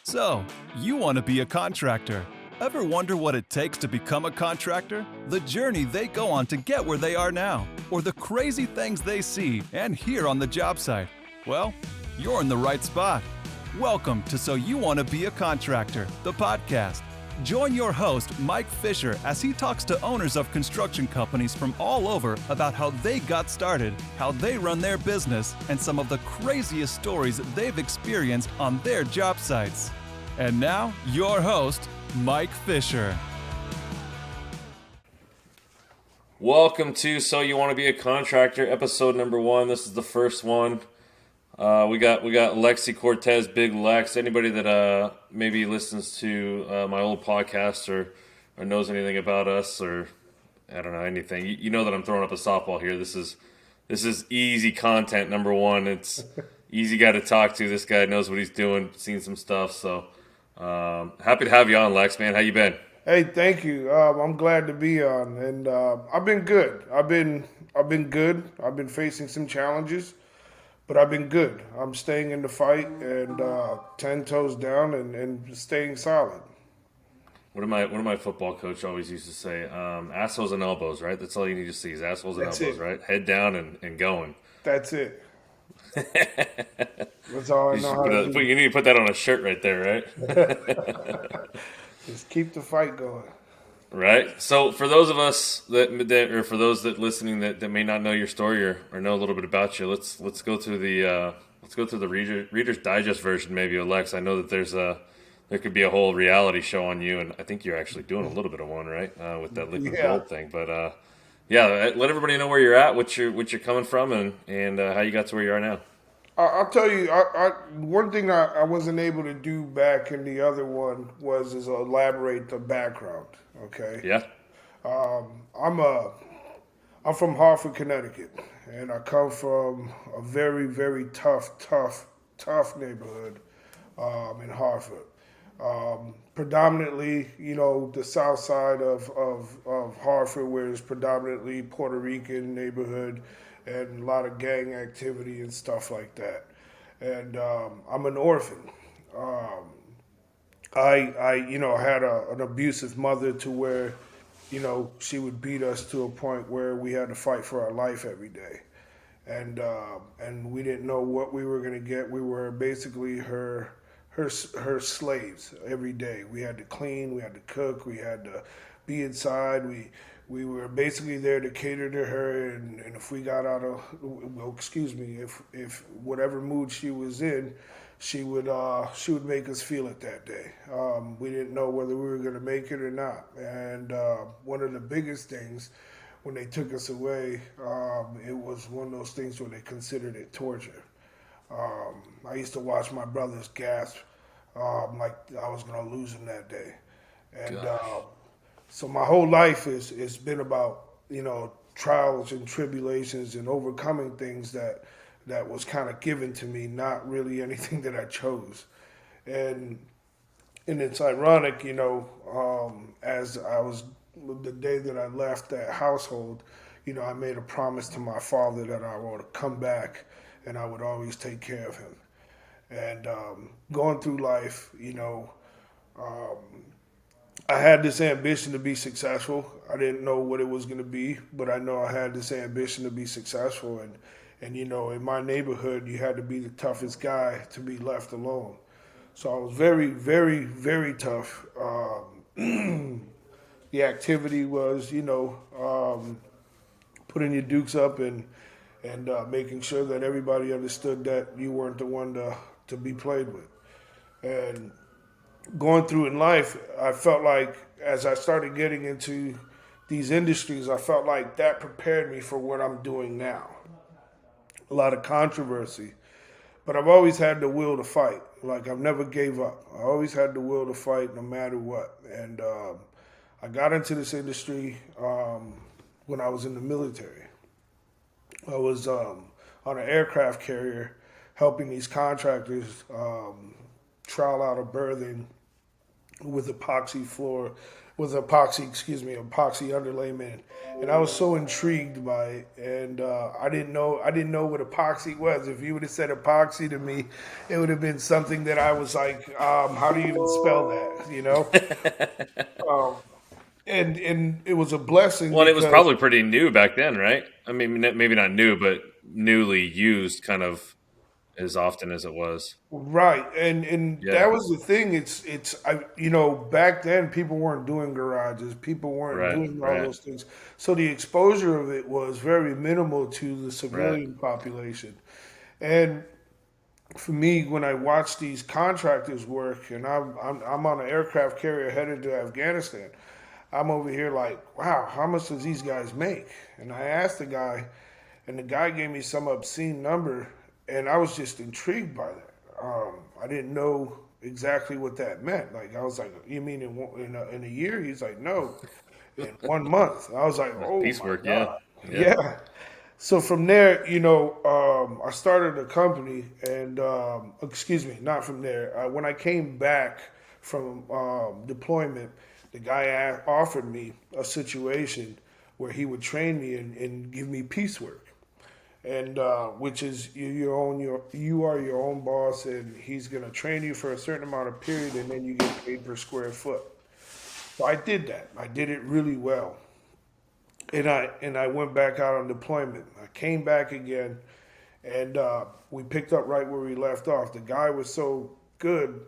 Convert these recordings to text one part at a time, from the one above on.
So, you want to be a contractor. Ever wonder what it takes to become a contractor? The journey they go on to get where they are now, or the crazy things they see and hear on the job site? Well, you're in the right spot. Welcome to So You Want to Be a Contractor, the podcast. Join your host, Mike Fisher, as he talks to owners of construction companies from all over about how they got started, how they run their business, and some of the craziest stories they've experienced on their job sites. And now, your host, Mike Fisher. Welcome to So You Want to Be a Contractor, episode number 1. This is the first one. We got Alexi Cortez, Big Lex. Anybody that maybe listens to my old podcast or knows anything about us, or I don't know, anything. You know that I'm throwing up a softball here. This is easy content. Number 1, it's easy guy to talk to. This guy knows what he's doing. Seen some stuff. So happy to have you on, Lex. Man, how you been? Hey, thank you. I'm glad to be on, and I've been good. I've been good. I've been facing some challenges. But I've been good. I'm staying in the fight and 10 toes down and staying solid. What my football coach always used to say, assholes and elbows, right? That's all you need to see is assholes and elbows, right? Head down and going. That's it. That's all I know how to do. You need to put that on a shirt right there, right? Just keep the fight going. Right. So for those of us or for those that listening that may not know your story or know a little bit about you, let's go through the Reader's Digest version, maybe, Alex. I know that there could be a whole reality show on you, and I think you're actually doing a little bit of one, right? With that liquid gold thing. But let everybody know where you're at, what you're coming from, and how you got to where you are now. I'll tell you, one thing I wasn't able to do back in the other one was elaborate the background. Okay. Yeah. I'm from Hartford, Connecticut, and I come from a very, very tough neighborhood in Hartford. Predominantly, the south side of Hartford, where it's predominantly Puerto Rican neighborhood and a lot of gang activity and stuff like that. And I'm an orphan. I had an abusive mother to where, she would beat us to a point where we had to fight for our life every day. And we didn't know what we were going to get. We were basically her slaves every day. We had to clean, we had to cook, we had to be inside. We were basically there to cater to her, and if we got out of, if whatever mood she was in, she would make us feel it that day. We didn't know whether we were going to make it or not. And one of the biggest things when they took us away, it was one of those things where they considered it torture. I used to watch my brothers gasp like I was going to lose them that day. And so my whole life has been about, trials and tribulations and overcoming things that was kind of given to me, not really anything that I chose. And it's ironic, as I was, the day that I left that household, I made a promise to my father that I would come back and I would always take care of him. And going through life, I had this ambition to be successful. I didn't know what it was going to be, but I know I had this ambition to be successful. And in my neighborhood, you had to be the toughest guy to be left alone. So I was very, very, very tough. The activity was, putting your dukes up and making sure that everybody understood that you weren't the one to be played with. And going through in life, I felt like as I started getting into these industries, I felt like that prepared me for what I'm doing now. A lot of controversy, but I've always had the will to fight. Like, I've never gave up. I always had the will to fight no matter what. And I got into this industry when I was in the military. I was on an aircraft carrier helping these contractors trowel out a berthing with epoxy floor with epoxy underlayment, and I was so intrigued by it, and I didn't know what epoxy was. If you would have said epoxy to me, it would have been something that I was like, how do you even spell that? Um, and it was a blessing Well, it was because probably pretty new back then, right? I mean, maybe not new, but newly used kind of as often as it was. right, and Yeah, that was the thing. Back then people weren't doing garages, people weren't right, doing all right, those things, so the exposure of it was very minimal to the right. civilian population. And for me, when I watch these contractors work, and I'm on an aircraft carrier headed to Afghanistan, I'm over here like, wow, how much does these guys make? And I asked the guy, and the guy gave me some obscene number, and I was just intrigued by that. I didn't know exactly what that meant. Like I was like, you mean in a year? He's like, no, in 1 month. I was like, That's oh my piecework, yeah, god, yeah. yeah. So from there, I started a company, and excuse me, not from there. When I came back from deployment, the guy offered me a situation where he would train me and give me piecework, and which is you are your own boss, and he's going to train you for a certain amount of period, and then you get paid per square foot. So I did that. I did it really well, and I went back out on deployment. I came back again, and we picked up right where we left off. The guy was so good.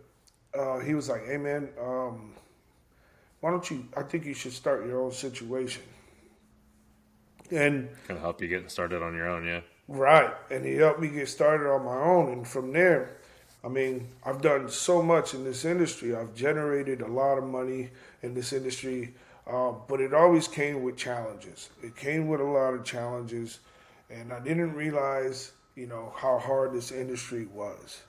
He was like, "Hey man, why don't you? I think you should start your own situation." And Kind of help you get started on your own, yeah. right, and he helped me get started on my own. And from there, I mean, I've done so much in this industry. I've generated a lot of money in this industry, but it always came with challenges. It came with a lot of challenges, and I didn't realize, how hard this industry was.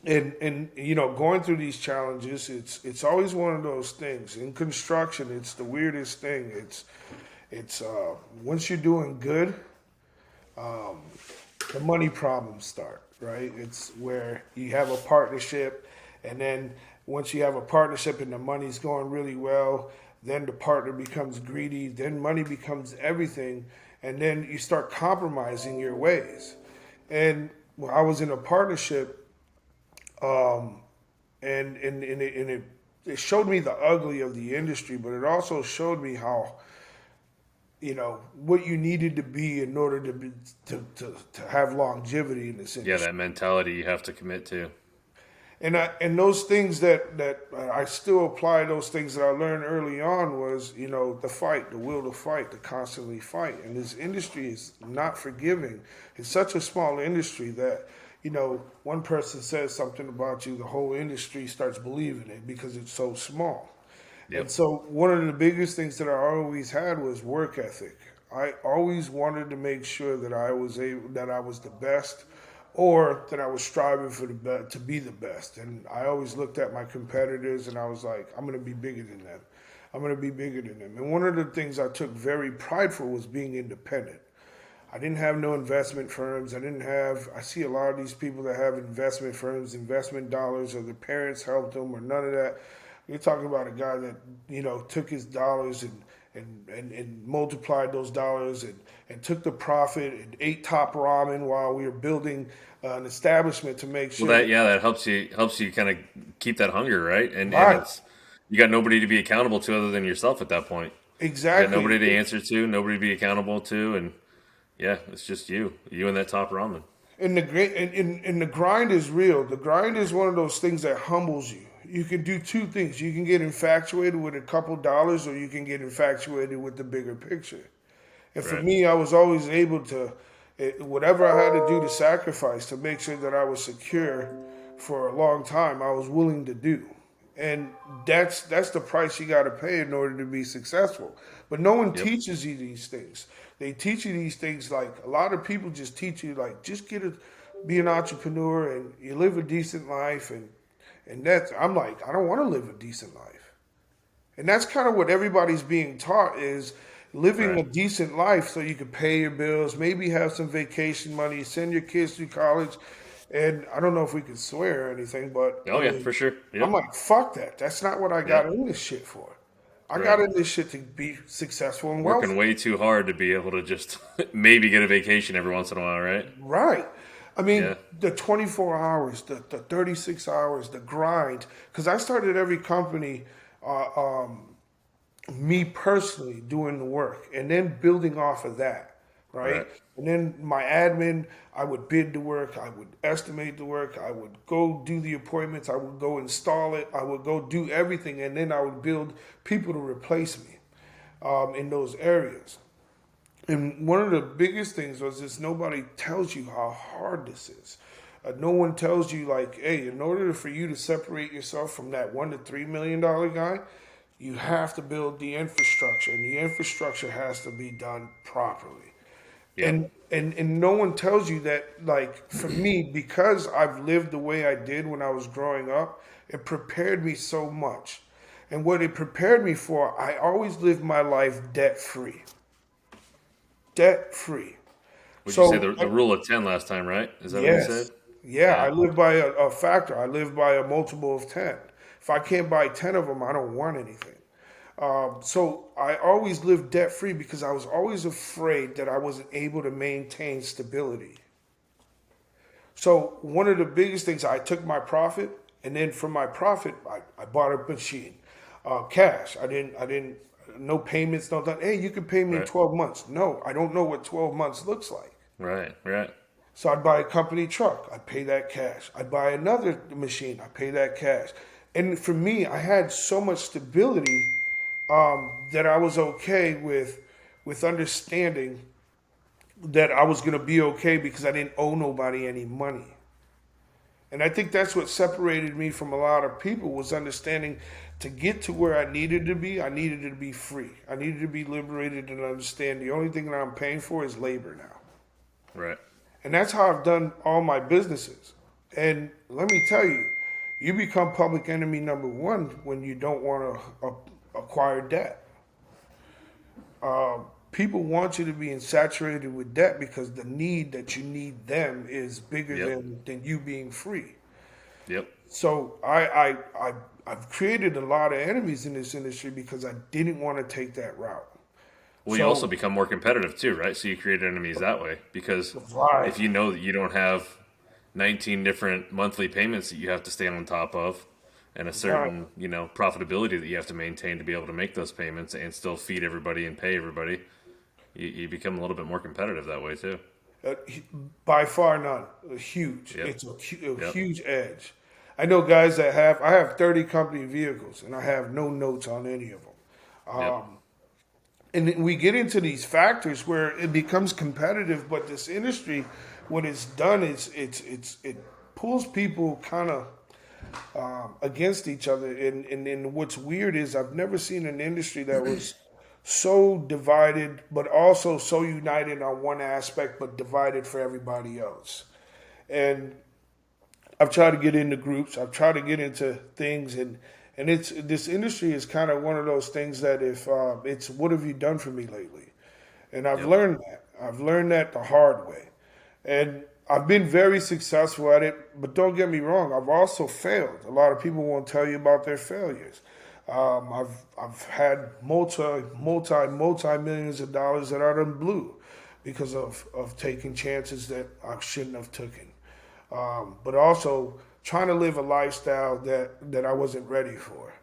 And going through these challenges, it's always one of those things. In construction, it's the weirdest thing. It's once you're doing good, the money problems start, right? It's where you have a partnership, and then once you have a partnership and the money's going really well, then the partner becomes greedy, then money becomes everything, and then you start compromising your ways. And when I was in a partnership, um, and it showed me the ugly of the industry, but it also showed me how what you needed to be in order to have longevity in this Yeah, industry. that mentality you have to commit to. And those things that I still apply, those things that I learned early on was the fight, the will to fight, to constantly fight. And this industry is not forgiving. It's such a small industry that one person says something about you, the whole industry starts believing it because it's so small. And Yep. so one of the biggest things that I always had was work ethic. I always wanted to make sure that I was the best, or that I was striving for to be the best. And I always looked at my competitors and I was like, I'm going to be bigger than them. I'm going to be bigger than them. And one of the things I took very prideful was being independent. I didn't have no investment firms. I see a lot of these people that have investment firms, investment dollars, or their parents helped them, or none of that. You're talking about a guy that, took his dollars and multiplied those dollars and took the profit and ate top ramen while we were building an establishment to make Well, sure that that, yeah, that helps you kind of keep that hunger, right? And right, it's you got nobody to be accountable to other than yourself at that point. You got exactly. nobody to answer to, nobody to be accountable to, and yeah, it's just you and that top ramen. And the great and the grind is real. The grind is one of those things that humbles you. You can do two things. You can get infatuated with a couple dollars, or you can get infatuated with the bigger picture. And for Right. me, I was always able to, whatever I had to do to sacrifice to make sure that I was secure for a long time, I was willing to do. And that's the price you got to pay in order to be successful. But no one Yep. teaches you these things. They teach you these things like a lot of people just teach you like just be an entrepreneur and you live a decent life, and that's I'm like I don't want to live a decent life. And that's kind of what everybody's being taught is living Right. a decent life so you can pay your bills, maybe have some vacation money, send your kids to college. And I don't know if we can swear or anything, but I Oh yeah, mean, for sure. I'm Yep. like, fuck that. That's not what I got Yep. in this shit for. I got Right. in this shit to be successful and Working wealthy. way too hard to be able to just maybe get a vacation every once in a while, right? Right. I Yeah. mean, the 24 hours, the 36 hours, the grind. Because I started every company, uh, um, me personally doing the work and then building off of that, right? Right. And then my admin, I would bid the work, I would estimate the work, I would go do the appointments, I would go install it, I would go do everything, and then I would build people to replace me in those areas. And one of the biggest things was this: nobody tells you how hard this is. No one tells you, like, hey, in order for you to separate yourself from that $1 to $3 million guy, you have to build the infrastructure, and the infrastructure has to be done properly. Yep. And no one tells you that, like, for me, because I've lived the way I did when I was growing up, it prepared me so much. And what it prepared me for, I always lived my life debt free. Debt free. Would you say So the rule of 10 last time, right? Is that what you said? yes, yeah, I Yeah. live by a factor. I live by a multiple of 10. If I can't buy 10 of them, I don't want anything. So I always lived debt free because I was always afraid that I wasn't able to maintain stability. So one of the biggest things, I took my profit, and then from my profit, I bought a machine, cash. I didn't, no payments, no done. Hey, you can pay me in Right. 12 months. No, I don't know what 12 months looks like. Right. Right. So I'd buy a company truck, I'd pay that cash. I'd buy another machine, I'd pay that cash. And for me, I had so much stability that I was okay with understanding that I was gonna be okay because I didn't owe nobody any money. And I think that's what separated me from a lot of people, was understanding to get to where I needed to be, I needed to be free. I needed to be liberated and understand the only thing that I'm paying for is labor now. Right. And that's how I've done all my businesses. And let me tell you, you become public enemy number one when you don't want to acquire debt. People want you to be saturated with debt because the need that you need them is bigger Yep. than you being free. Yep. So I've created a lot of enemies in this industry because I didn't want to take that route. Well, you also So become more competitive too, right? So you create enemies that way because right, if you know that you don't have 19 different monthly payments that you have to stay on top of and a right. certain, profitability that you have to maintain to be able to make those payments and still feed everybody and pay everybody, you become a little bit more competitive that way too. Uh, by far none. Huge. Yep. It's a Yep. huge edge. I know guys that I have 30 company vehicles and I have no notes on any of them. Yep. And then we get into these factors where it becomes competitive, but this industry, what it's done is it pulls people kind of against each other. And what's weird is I've never seen an industry that was so divided, but also so united on one aspect, but divided for everybody else. And I've tried to get into groups. I've tried to get into things, and it's this industry is kind of one of those things that if it's what have you done for me lately, and I've Yep. learned that. I've learned that the hard way, and I've been very successful at it. But don't get me wrong, I've also failed. A lot of people won't tell you about their failures. I've had multi millions of dollars that I done blew because of taking chances that I shouldn't have taken. But also trying to live a lifestyle that I wasn't ready for.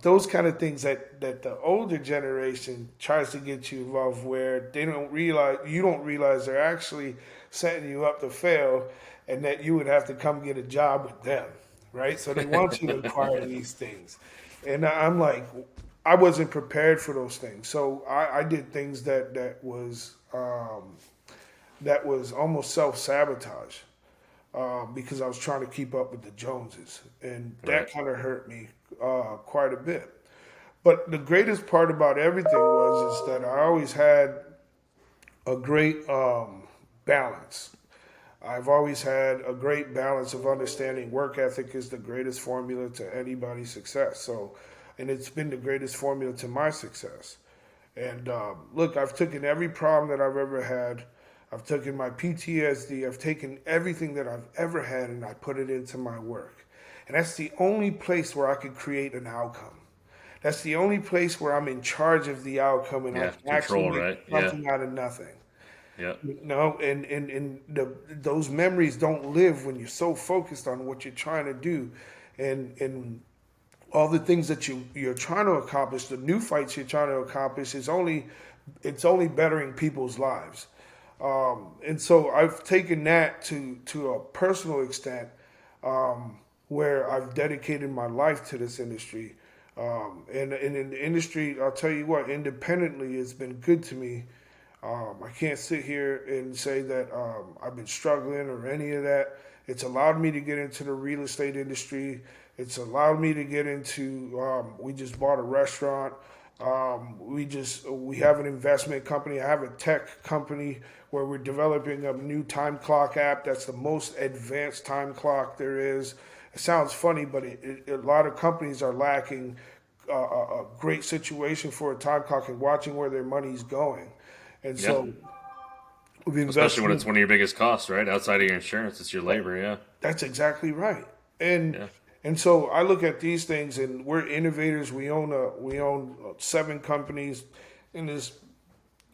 Those kind of things that the older generation tries to get you involved, where they don't realize you don't realize they're actually setting you up to fail, and that you would have to come get a job with them, right? So they want you to acquire these things, and I'm like, I wasn't prepared for those things, so I did things that was almost self sabotage because I was trying to keep up with the Joneses, and Right. that kind of hurt me quite a bit. But the greatest part about everything was is that I always had a great balance. I've always had a great balance of understanding work ethic is the greatest formula to anybody's success. So, and it's been the greatest formula to my success. And look, I've taken every problem that I've ever had. I've taken my PTSD, I've taken everything that I've ever had and I put it into my work. And that's the only place where I could create an outcome. That's the only place where I'm in charge of the outcome and I Yeah, can actually control, make right? Yeah, something out of nothing. yeah, No, those memories don't live when you're so focused on what you're trying to do, and all the things that you're trying to accomplish, the new fights you're trying to accomplish it's only bettering people's lives. And so I've taken that to a personal extent, where I've dedicated my life to this industry. And in the industry, I'll tell you what, independently, it's been good to me. I can't sit here and say that I've been struggling or any of that. It's allowed me to get into the real estate industry. It's allowed me to get into. We just bought a restaurant. We have an investment company. I have a tech company where we're developing a new time clock app that's the most advanced time clock there is. It sounds funny, but a lot of companies are lacking a great situation for a time clock and watching where their money's going. And yeah. so we've Especially when invested. it's one of your biggest costs, right? Outside of your insurance, it's your labor. Yeah, That's exactly right. And yeah, and so I look at these things, and we're innovators. We own 7 companies, and this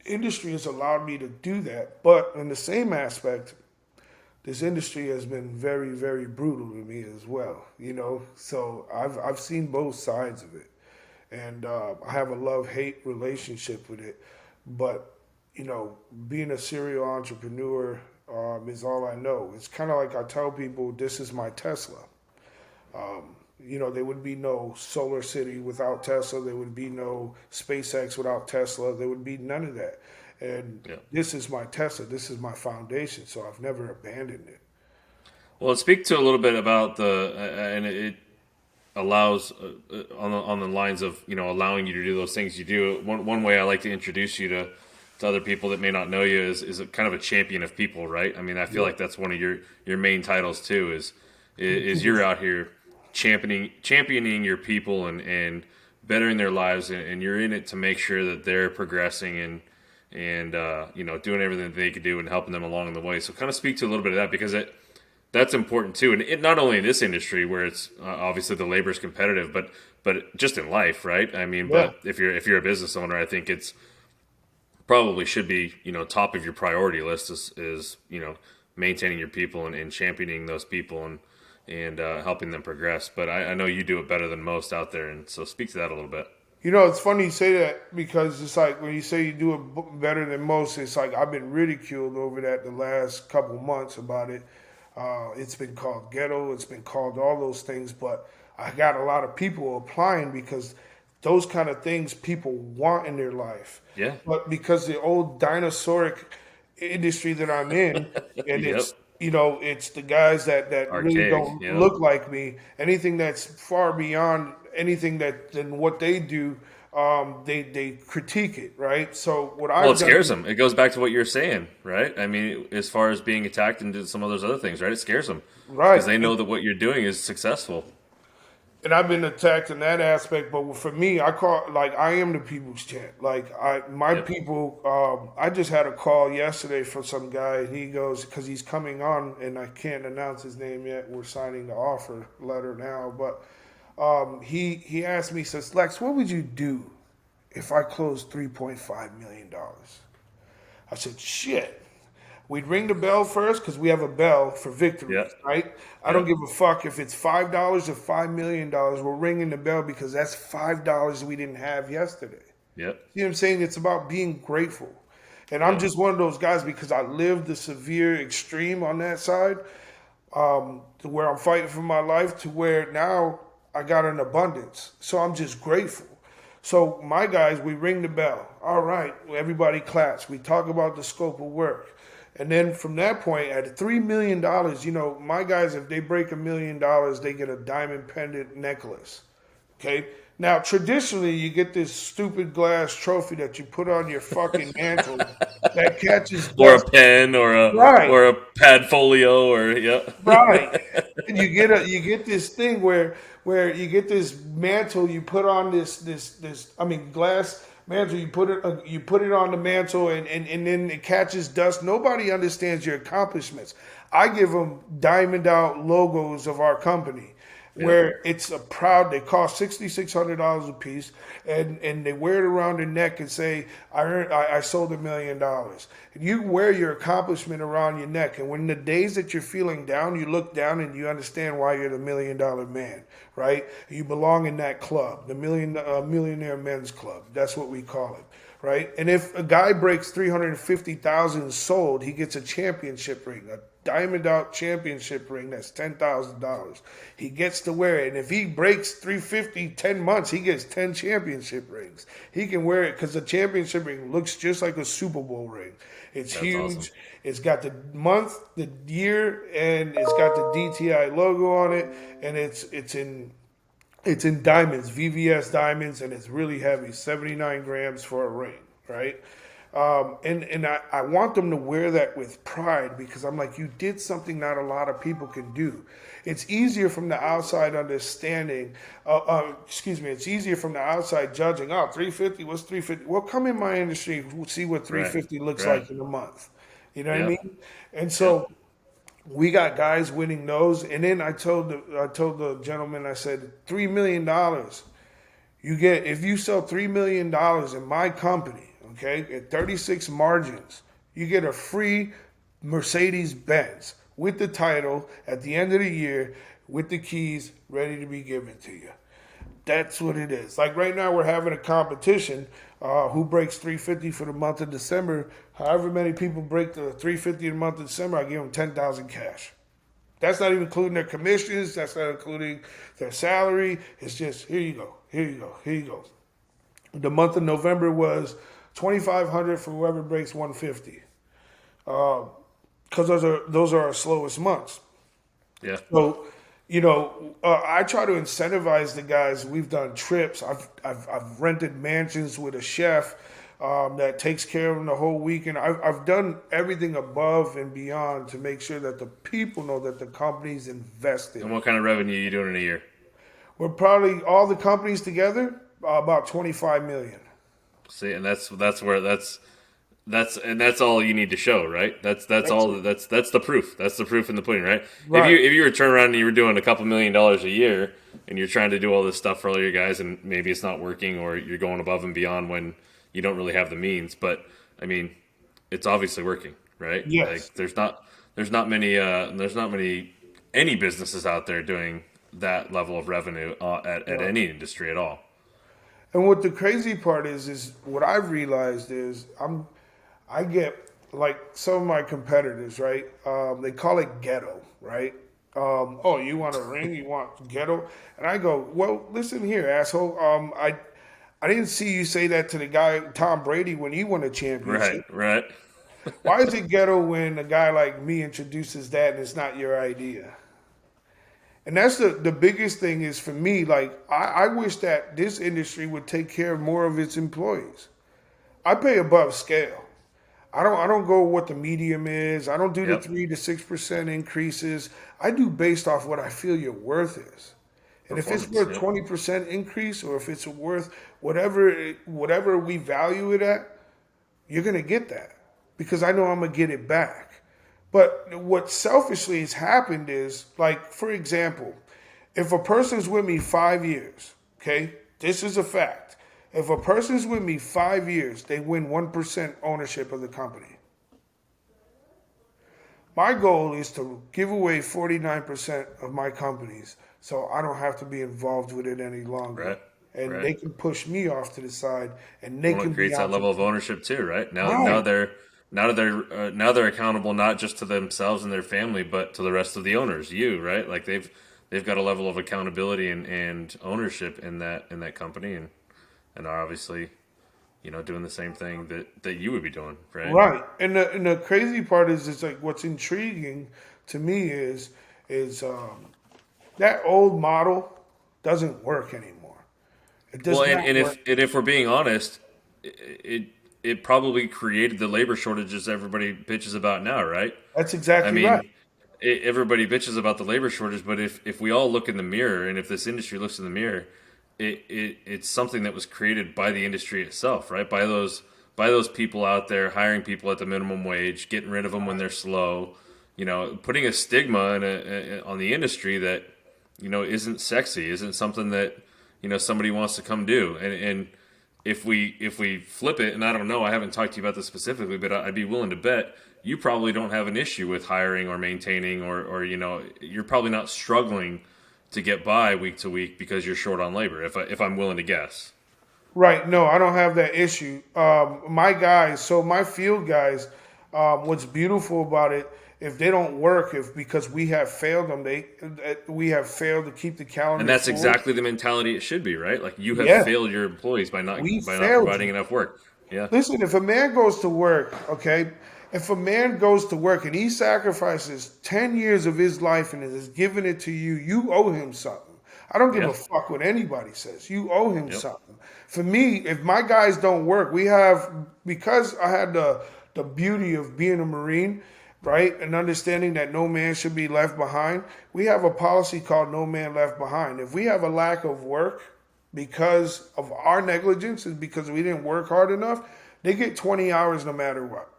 industry has allowed me to do that. But in the same aspect, this industry has been very, very brutal to me as well. So I've seen both sides of it, and I have a love-hate relationship with it. But being a serial entrepreneur is all I know. It's kind of like I tell people, this is my Tesla. There would be no Solar City without Tesla. There would be no SpaceX without Tesla. There would be none of that. And yeah. this is my Tesla. This is my foundation. So I've never abandoned it. Well, speak to a little bit about and it allows on the lines of allowing you to do those things you do. One way I like to introduce you to other people that may not know you is a kind of a champion of people, right? I mean, I feel like that's one of your main titles too. Is you're out here championing your people and bettering their lives, and you're in it to make sure that they're progressing and doing everything that they could do and helping them along the way. So kind of speak to a little bit of that, because that's important too, and it not only in this industry where it's obviously the labor is competitive, but just in life, right? I mean, Yeah. but if you're a business owner, I think it's probably should be top of your priority list is maintaining your people and championing those people and helping them progress. But I know you do it better than most out there, and so speak to that a little bit. It's funny you say that, because it's like when you say you do it better than most, it's like I've been ridiculed over that the last couple months about it. It's been called ghetto. It's been called all those things, but I got a lot of people applying because those kind of things people want in their life. Yeah. But because the old dinosauric industry that I'm in, and Yep. it's the guys that really Archaic. don't Yeah. look like me. Anything that's far beyond anything than what they do, they critique it, right? So what Well, I've it done, scares them. It goes back to what you're saying, right? I mean, as far as being attacked and some of those other things, right? It scares them right? because they know that what you're doing is successful. And I've been attacked in that aspect, but for me, I am the people's champ. My Yep. people. I just had a call yesterday from some guy, and he goes, because he's coming on, and I can't announce his name yet. We're signing the offer letter now, but he asked me, says, Lex, what would you do if I closed $3.5 million? I said, shit. We'd ring the bell first because we have a bell for victory, Yep. right? I don't Yep. give a fuck if it's $5 or $5 million. We're ringing the bell because that's $5 we didn't have yesterday. Yep. You know what I'm saying? It's about being grateful. And I'm Yep. just one of those guys because I lived the severe extreme on that side, to where I'm fighting for my life, to where now I got an abundance. So I'm just grateful. So my guys, we ring the bell. All right, everybody claps. We talk about the scope of work. And then from that point, at $3 million, my guys, if they break $1 million, they get a diamond pendant necklace. Okay? Now, traditionally, you get this stupid glass trophy that you put on your fucking mantle that catches Or a dust. pen, Right. or a pad folio, or yeah. Right. And you get this thing where you get this mantle, you put on this glass mantle. You put it on the mantle, and then it catches dust. Nobody understands your accomplishments. I give them diamond out logos of our company, Yeah. where it's a proud. They cost $6,600 a piece, and they wear it around their neck and say, I sold $1 million." You wear your accomplishment around your neck, and when the days that you're feeling down, you look down and you understand why you're the $1 million man, right? You belong in that club, the millionaire men's club. That's what we call it, right? And if a guy breaks 350,000 sold, he gets a championship ring, a diamond out championship ring that's $10,000. He gets to wear it. And if he breaks 350 10 months, he gets 10 championship rings. He can wear it because the championship ring looks just like a Super Bowl ring. It's That's huge. awesome. It's got the month, the year, and it's got the DTI logo on it, and it's in diamonds, VVS diamonds, and it's really heavy, 79 grams for a ring, right? And I want them to wear that with pride, because I'm like, you did something not a lot of people can do. It's easier from the outside understanding, it's easier from the outside judging, 350, what's 350? Well, come in my industry, see what 350 looks Right. like in a month. You know what I Yep. mean? And Yep. so we got guys winning those. And then I told the gentleman, I said, $3 million. You get, if you sell $3 million in my company, okay, at 36 margins, you get a free Mercedes Benz with the title at the end of the year, with the keys ready to be given to you. That's what it is. Like right now, we're having a competition. Who breaks 350 for the month of December? However many people break the 350 in the month of December, I give them 10,000 cash. That's not even including their commissions. That's not including their salary. It's just, here you go, here you go, here you go. The month of November was 2,500 for whoever breaks 150, because those are our slowest months. Yeah. So, I try to incentivize the guys. We've done trips. I've rented mansions with a chef that takes care of them the whole weekend. I've done everything above and beyond to make sure that the people know that the company's invested. And what kind of revenue are you doing in a year? We're probably, all the companies together, about 25 million. See, and that's all you need to show, right? That's That's all. it. That's the proof. That's the proof in the pudding, right? Right. If you were turning around and you were doing a couple $1 million a year, and you're trying to do all this stuff for all your guys, and maybe it's not working, or you're going above and beyond when you don't really have the means. But I mean, it's obviously working, right? Yes. Like there's not many any businesses out there doing that level of revenue at any industry at all. And what the crazy part is what I've realized is I get, like, some of my competitors, right? They call it ghetto, right? Oh, you want a ring? You want ghetto? And I go, well, listen here, asshole. I didn't see you say that to the guy Tom Brady when he won a Right, championship. right. Why is it ghetto when a guy like me introduces that and it's not your idea? And that's the biggest thing is, for me, like, I wish that this industry would take care of more of its employees. I pay above scale. I don't go what the medium is. I don't do the Yep. 3 to 6% increases. I do based off what I feel your worth is. And if it's Performance. worth Yep. 20% increase, or if it's worth whatever we value it at, you're gonna get that, because I know I'm gonna get it back. But what selfishly has happened is, like, for example, if a person's with me 5 years, okay, this is a fact. If a person's with me 5 years, they win 1% ownership of the company. My goal is to give away 49% of my companies, so I don't have to be involved with it any longer. Right. And Right. they can push me off to the side, and they Well, can it be creates that out. level of ownership too, right? Right. Now they're accountable not just to themselves and their family, but to the rest of the owners, you, right? Like they've got a level of accountability and ownership in that company, and are obviously, doing the same thing that you would be doing, right? Right, and the crazy part is, it's like, what's intriguing to me is that old model doesn't work anymore. It does Well, and, not and work. if we're being honest, it probably created the labor shortages everybody bitches about now, right? That's I exactly right. mean, everybody bitches about the labor shortage, but if we all look in the mirror, and if this industry looks in the mirror, it's something that was created by the industry itself, right? By those people out there hiring people at the minimum wage, getting rid of them when they're slow, putting a stigma on the industry that isn't sexy, isn't something that somebody wants to come do. And if we flip it, and I don't know, I haven't talked to you about this specifically, but I'd be willing to bet you probably don't have an issue with hiring or maintaining, or you're probably not struggling to get by week to week because you're short on labor. If I'm willing to guess. Right. No, I don't have that issue. My guys, so my field guys, what's beautiful about it, if they don't work, because we have failed them, we have failed to keep the calendar. And that's full. exactly the mentality it should be, right? Like you have failed your employees by not providing enough work. Yeah. Listen, if a man goes to work, okay, if a man goes to work and he sacrifices 10 years of his life and is giving it to you, you owe him something. I don't give a fuck what anybody says. You owe him something. For me, if my guys don't work, because I had the beauty of being a Marine, right, and understanding that no man should be left behind, we have a policy called No Man Left Behind. If we have a lack of work because of our negligence and because we didn't work hard enough, they get 20 hours no matter what.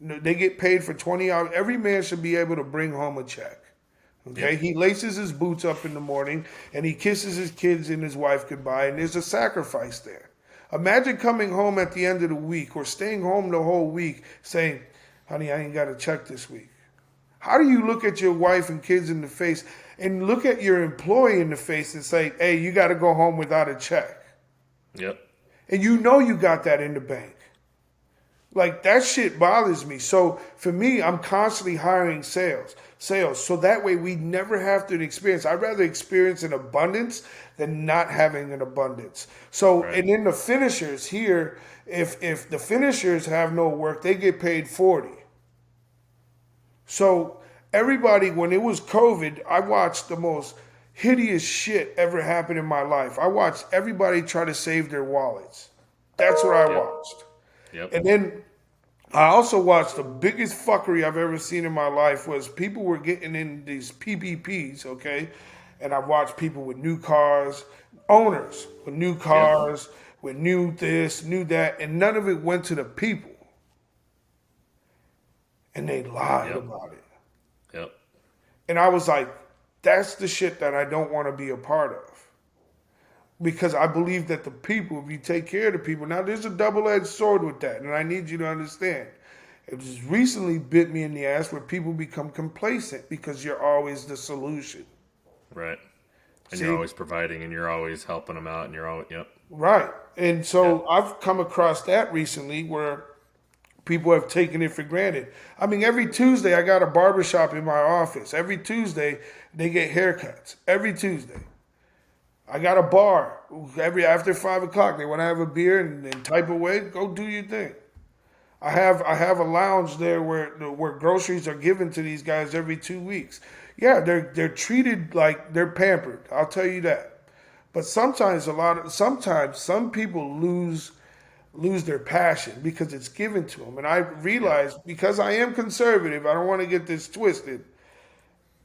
They get paid for 20 hours. Every man should be able to bring home a check. Okay, he laces his boots up in the morning and he kisses his kids and his wife goodbye, and there's a sacrifice there. Imagine coming home at the end of the week or staying home the whole week saying, honey, I ain't got a check this week. How do you look at your wife and kids in the face and look at your employee in the face and say, hey, you got to go home without a check? Yep. And you got that in the bank. Like, that shit bothers me. So for me, I'm constantly hiring sales. So that way we never have to experience. I'd rather experience an abundance than not having an abundance. So, And then the finishers here, if the finishers have no work, they get paid 40. So everybody, when it was COVID, I watched the most hideous shit ever happen in my life. I watched everybody try to save their wallets. That's what I watched. Yep. And then I also watched the biggest fuckery I've ever seen in my life was people were getting in these PPPs, okay? And I've watched people with new cars, owners with new cars, with new this, new that, and none of it went to the people. And they lied about it. Yep. And I was like, that's the shit that I don't want to be a part of. Because I believe that the people, if you take care of the people, now there's a double-edged sword with that, and I need you to understand. It just recently bit me in the ass where people become complacent because you're always the solution. Right. And you're always providing and you're always helping them out and you're always, Right. And so I've come across that recently where people have taken it for granted. I mean, every Tuesday I got a barbershop in my office. Every Tuesday they get haircuts. Every Tuesday. I got a bar. After 5 o'clock, they want to have a beer and type away. Go do your thing. I have a lounge there where groceries are given to these guys every 2 weeks. Yeah, they're treated like they're pampered. I'll tell you that. But sometimes some people lose their passion because it's given to them. And I realize because I am conservative, I don't want to get this twisted.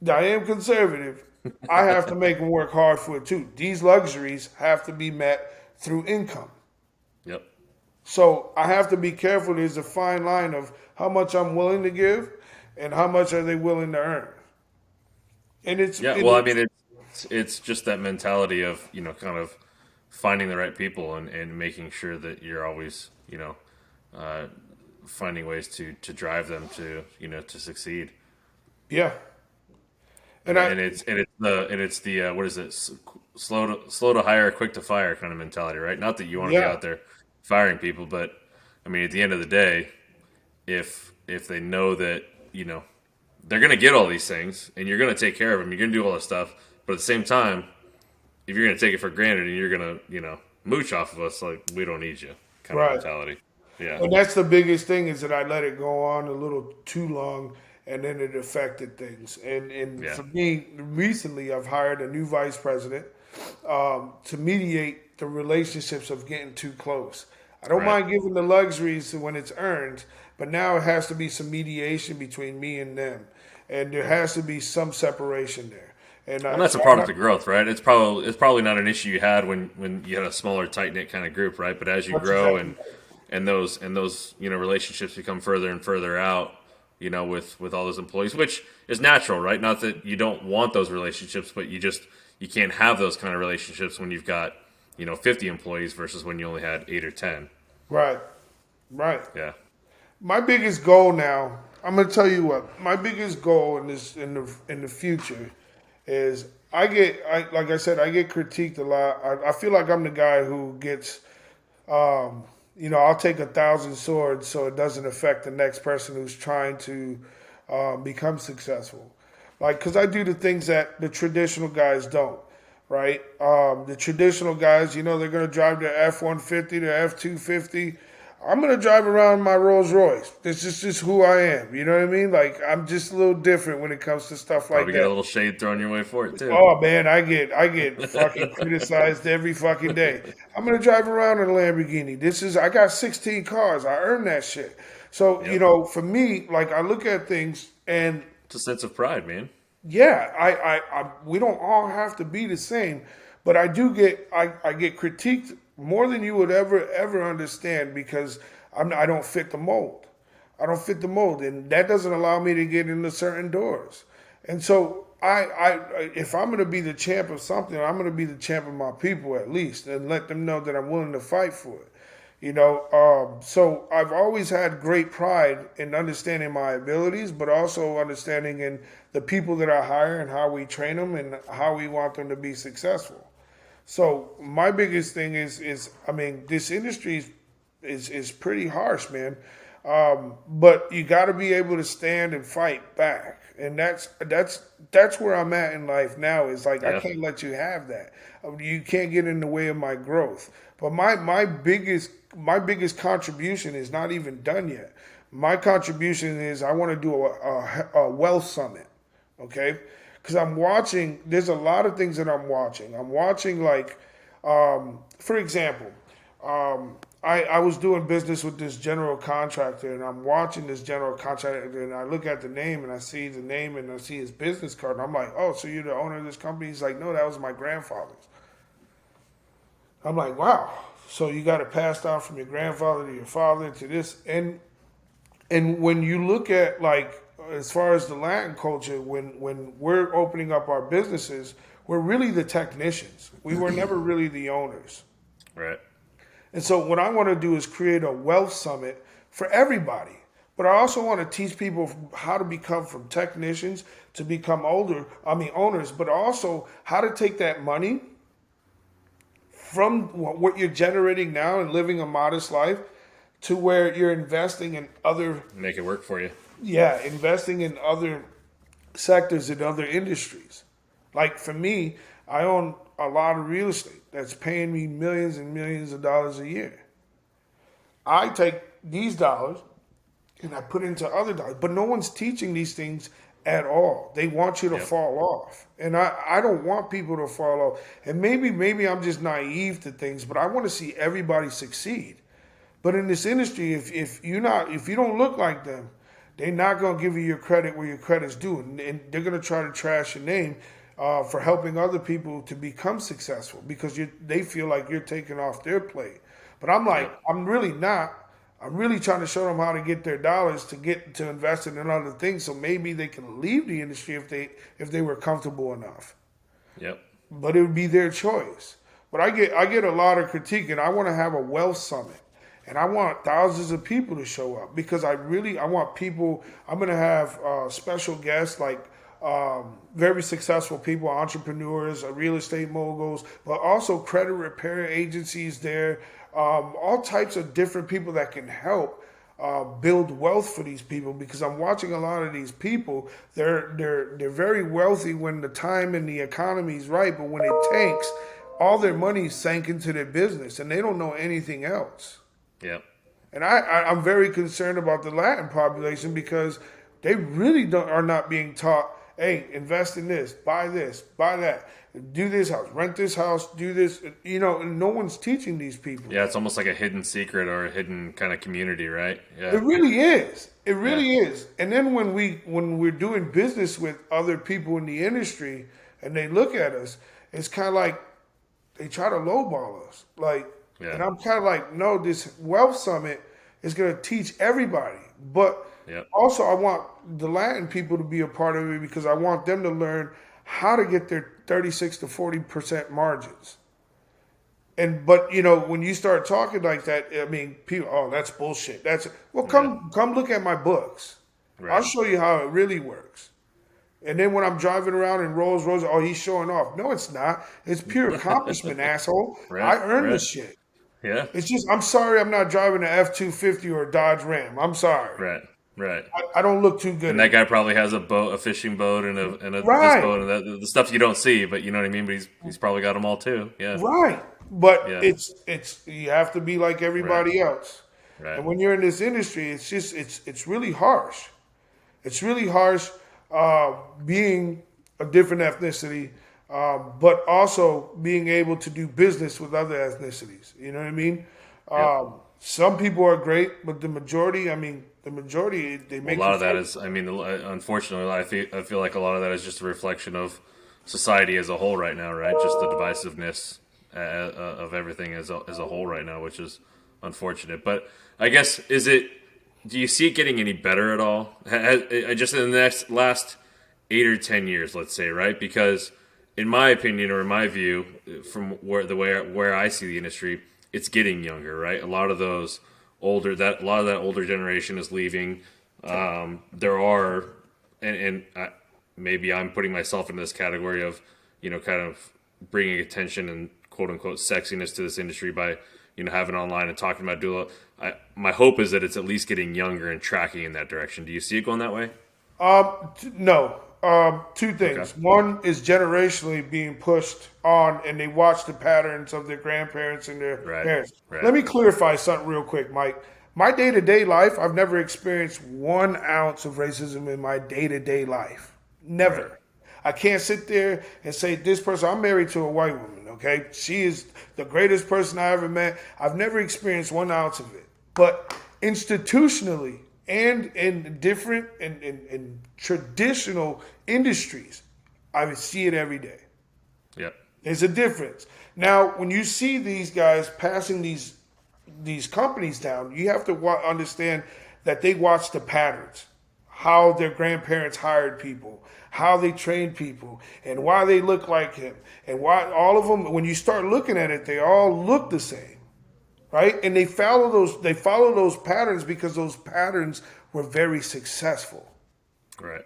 I am conservative. I have to make them work hard for it too. These luxuries have to be met through income. Yep. So I have to be careful. There's a fine line of how much I'm willing to give and how much are they willing to earn. And it's it's just that mentality of kind of finding the right people and making sure that you're always finding ways to drive them to to succeed. Yeah. And it's the what is it? Slow to hire, quick to fire kind of mentality, right? Not that you want to be out there firing people, but I mean, at the end of the day, if they know that they're going to get all these things and you're going to take care of them, you're going to do all this stuff, but at the same time, if you're going to take it for granted and you're going to mooch off of us, like we don't need you kind of mentality. Yeah, and that's the biggest thing is that I let it go on a little too long. And then it affected things. And for me, recently I've hired a new vice president to mediate the relationships of getting too close. I don't mind giving the luxuries when it's earned, but now it has to be some mediation between me and them. And there has to be some separation there. And Well, that's a product of growth, right? It's probably not an issue you had when you had a smaller, tight knit kind of group, right? But as you that's grow exactly right. and those relationships become further and further out, with all those employees, which is natural, right? Not that you don't want those relationships, but you can't have those kind of relationships when you've got 50 employees versus when you only had 8 or 10. Right, right. Yeah. My biggest goal now, I'm gonna tell you what. My biggest goal in the future is like I said, I get critiqued a lot. I feel like I'm the guy who gets, I'll take 1,000 swords so it doesn't affect the next person who's trying to become successful. Like, because I do the things that the traditional guys don't, right? The traditional guys, they're going to drive their F-150, their F-250. I'm going to drive around my Rolls Royce. This is just who I am. You know what I mean? Like, I'm just a little different when it comes to stuff like Probably get a that. little shade thrown your way for it too. Oh man, I get fucking criticized every fucking day. I'm gonna drive around in a Lamborghini. I got 16 cars. I earned that shit. So Yep. for me, like I look at things and It's a sense of pride, man. yeah, we don't all have to be the same, but I get critiqued more than you would ever understand because I don't fit the mold. I don't fit the mold, and that doesn't allow me to get into certain doors. And so if I'm going to be the champ of something, I'm going to be the champ of my people at least, and let them know that I'm willing to fight for it. So I've always had great pride in understanding my abilities, but also understanding in the people that I hire and how we train them and how we want them to be successful. So my biggest thing is I mean, this industry is pretty harsh, man. But you got to be able to stand and fight back, and that's where I'm at in life now. Is like I Yeah. can't let you have that. You can't get in the way of my growth. But my biggest contribution is not even done yet. My contribution is I want to do a wealth summit, okay? Because I'm watching. There's a lot of things that I'm watching. I'm watching like, for example. I was doing business with this general contractor, and I'm watching this general contractor, and I look at the name, and I see the name, and I see his business card, and I'm like, oh, so you're the owner of this company? He's like, no, that was my grandfather's. I'm like, wow. So you got it passed down from your grandfather to your father to this, and when you look at like as far as the Latin culture, when we're opening up our businesses, we're really the technicians. We were never really the owners. Right. And so what I want to do is create a wealth summit for everybody. But I also want to teach people how to become from technicians to become owners, but also how to take that money from what you're generating now and living a modest life to where you're investing in other, Make it work for you. investing in other sectors in other industries. Like for me, I own a lot of real estate that's paying me millions and millions of dollars a year. I take these dollars and I put into other dollars, but no one's teaching these things at all. They want you to Yep. fall off. And I don't want people to fall off. And maybe I'm just naive to things, but I want to see everybody succeed. But in this industry, if you don't look like them, they're not gonna give you your credit where your credit's due, and they're gonna try to trash your name for helping other people to become successful because they feel like you're taking off their plate. But I'm like, Yep. I'm really not. I'm really trying to show them how to get their dollars to invest in other things, so maybe they can leave the industry if they were comfortable enough. Yep. But it would be their choice. But I get a lot of critique, and I want to have a wealth summit, and I want thousands of people to show up because I want people. I'm going to have special guests like very successful people, entrepreneurs, real estate moguls, but also credit repair agencies there. All types of different people that can help build wealth for these people because I'm watching a lot of these people. They're very wealthy when the time and the economy is right, but when it tanks, all their money sank into their business and they don't know anything else. Yep. And I'm very concerned about the Latin population because they really are not being taught, hey, invest in this, buy that, do this house, rent this house, do this. No one's teaching these people. Yeah, it's almost like a hidden secret or a hidden kind of community, right? Yeah. It really is. It really is. And then when we're doing business with other people in the industry, and they look at us, it's kind of like they try to lowball us. Like, and Yeah. I'm kind of like, no, this wealth summit is going to teach everybody. But Yep. also, I want the Latin people to be a part of it because I want them to learn how to get their 36 to 40% margins. But when you start talking like that, I mean, people, oh, that's bullshit. Yeah. Come look at my books. I'll Right. show you how it really works. And then when I'm driving around in Rolls Royce, oh, he's showing off. No, it's not. It's pure accomplishment, asshole. I Right. earned the Right. shit. Yeah. It's just, I'm sorry I'm not driving an F-250 or a Dodge Ram. I'm sorry. Right. Right. I don't look too good And at that it. guy probably has a boat, a fishing boat, and a this Right, boat, and the stuff you don't see, but you know what I mean. But he's probably got them all too. Yeah. right. But Yeah. it's you have to be like Right. everybody else. Right. And when you're in this industry, it's really harsh. It's really harsh being a different ethnicity, but also being able to do business with other ethnicities. You know what I mean? Yep. Some people are great, but the majority, they Well, a make lot you of that feel. is, I mean, unfortunately, I feel like a lot of that is just a reflection of society as a whole right now, right? Just the divisiveness of everything as a whole right now, which is unfortunate. But I guess do you see it getting any better at all? Just in the last 8 or 10 years, let's say, right? Because in my opinion, or in my view, from where I see the industry, it's getting younger, right? A lot of that older generation is leaving. There are, maybe I'm putting myself in this category of, kind of bringing attention and quote unquote sexiness to this industry by, having online and talking about doula. My hope is that it's at least getting younger and tracking in that direction. Do you see it going that way? No. Two Okay. things. One is generationally being pushed on, and they watch the patterns of their grandparents and their Right. parents. Right. Let me clarify something real quick, Mike. My day to day life, I've never experienced 1 ounce of racism in my day to day life. Right. Never. I can't sit there and say this person. I'm married to a white woman. Okay, she is the greatest person I ever met. I've never experienced 1 ounce of it. But institutionally and in different in traditional industries, I see it every day. Yep. There's a difference. Now, when you see these guys passing these companies down, you have to understand that they watch the patterns, how their grandparents hired people, how they trained people, and why they look like him, and why all of them. When you start looking at it, they all look the same, right? And they follow those patterns because those patterns were very successful. Right.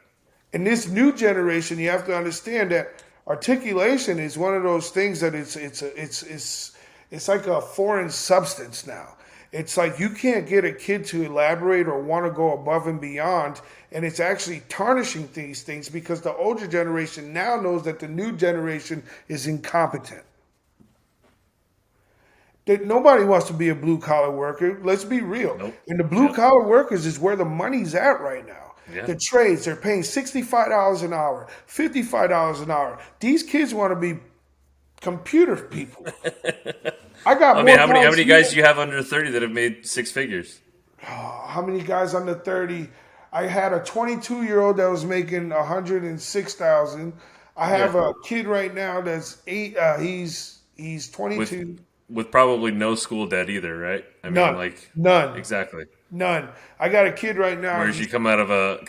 In this new generation, you have to understand that articulation is one of those things that it's like a foreign substance now. It's like you can't get a kid to elaborate or want to go above and beyond, and it's actually tarnishing these things because the older generation now knows that the new generation is incompetent. That nobody wants to be a blue collar worker. Let's be real. Nope. And the blue Yep. collar workers is where the money's at right now. Yeah. The trades, they're paying $65 an hour, $55 an hour. These kids want to be computer people. I got I more mean, how many guys guys do here. you have under 30 that have made six figures? How many guys under 30? I had a 22-year-old that was making 106,000. I have Yeah. a kid right now that's 8. He's With 22. with probably no school debt either, right? I mean, None, like none, exactly. none. I got a kid right now. Whereas you He's come out of a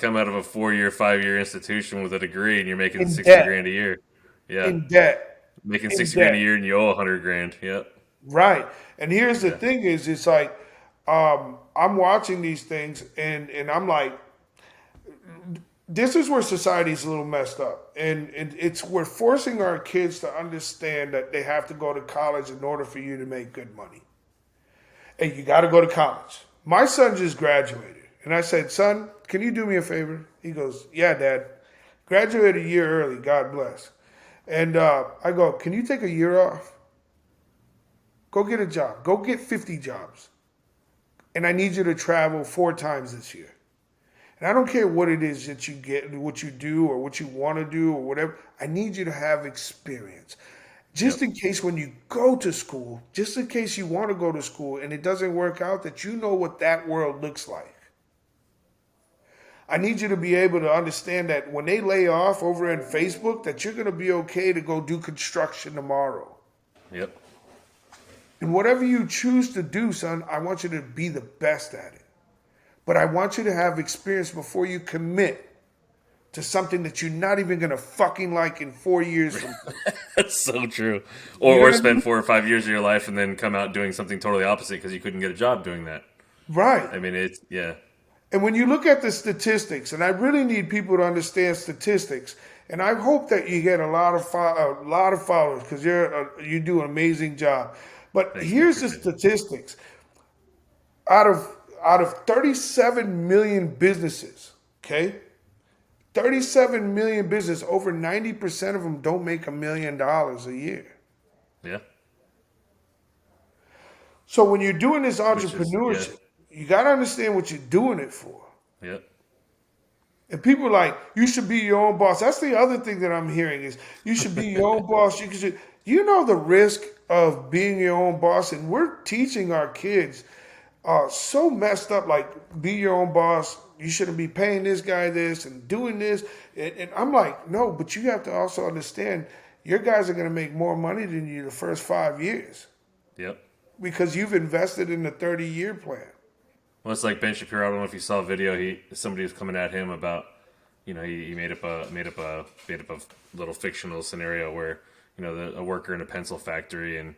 4-year, 5-year institution with a degree and you're making in 60 debt, grand a year. Yeah. in debt, Making in 60 grand a debt. year and you owe 100 grand. Yep. Right. And here's the Yeah. thing: it's like I'm watching these things, and I'm like, this is where society's a little messed up, and we're forcing our kids to understand that they have to go to college in order for you to make good money. And you got to go to college. My son just graduated, and I said, "Son, can you do me a favor?" He goes, "Yeah, Dad. Graduated a year early. God bless." And I go, "Can you take a year off? Go get a job. Go get 50 jobs. And I need you to travel 4 times this year. And I don't care what it is that you get, what you do, or what you want to do, or whatever. I need you to have experience. Just Yep. in case when you go to school, just in case you want to go to school and it doesn't work out, that you know what that world looks like." I need you to be able to understand that when they lay off over in Facebook, that you're going to be okay to go do construction tomorrow. Yep. And whatever you choose to do, son, I want you to be the best at it. But I want you to have experience before you commit to something that you're not even going to fucking like in 4 years from now. That's so true. You know Or what I mean? spend 4 or 5 years of your life and then come out doing something totally opposite because you couldn't get a job doing that. Right. I mean, it's, yeah. And when you look at the statistics, and I really need people to understand statistics, and I hope that you get a lot of followers because you do an amazing job. But Thanks, here's the appreciate it. statistics: out of 37 million businesses, okay, 37 million businesses, over 90% of them don't make $1 million a year. Yeah. So when you're doing this Which is, yeah. entrepreneurship, you got to understand what you're doing it for. Yep. And people are like, you should be your own boss. That's the other thing that I'm hearing is you should be your own boss. You know the risk of being your own boss, and we're teaching our kids so messed up, like be your own boss. You shouldn't be paying this guy this and doing this. And I'm like, no, but you have to also understand your guys are going to make more money than you the first 5 years Yep. because you've invested in the 30-year plan. Well, it's like Ben Shapiro. I don't know if you saw a video. Somebody was coming at him about, he made up a little fictional scenario where, a worker in a pencil factory, and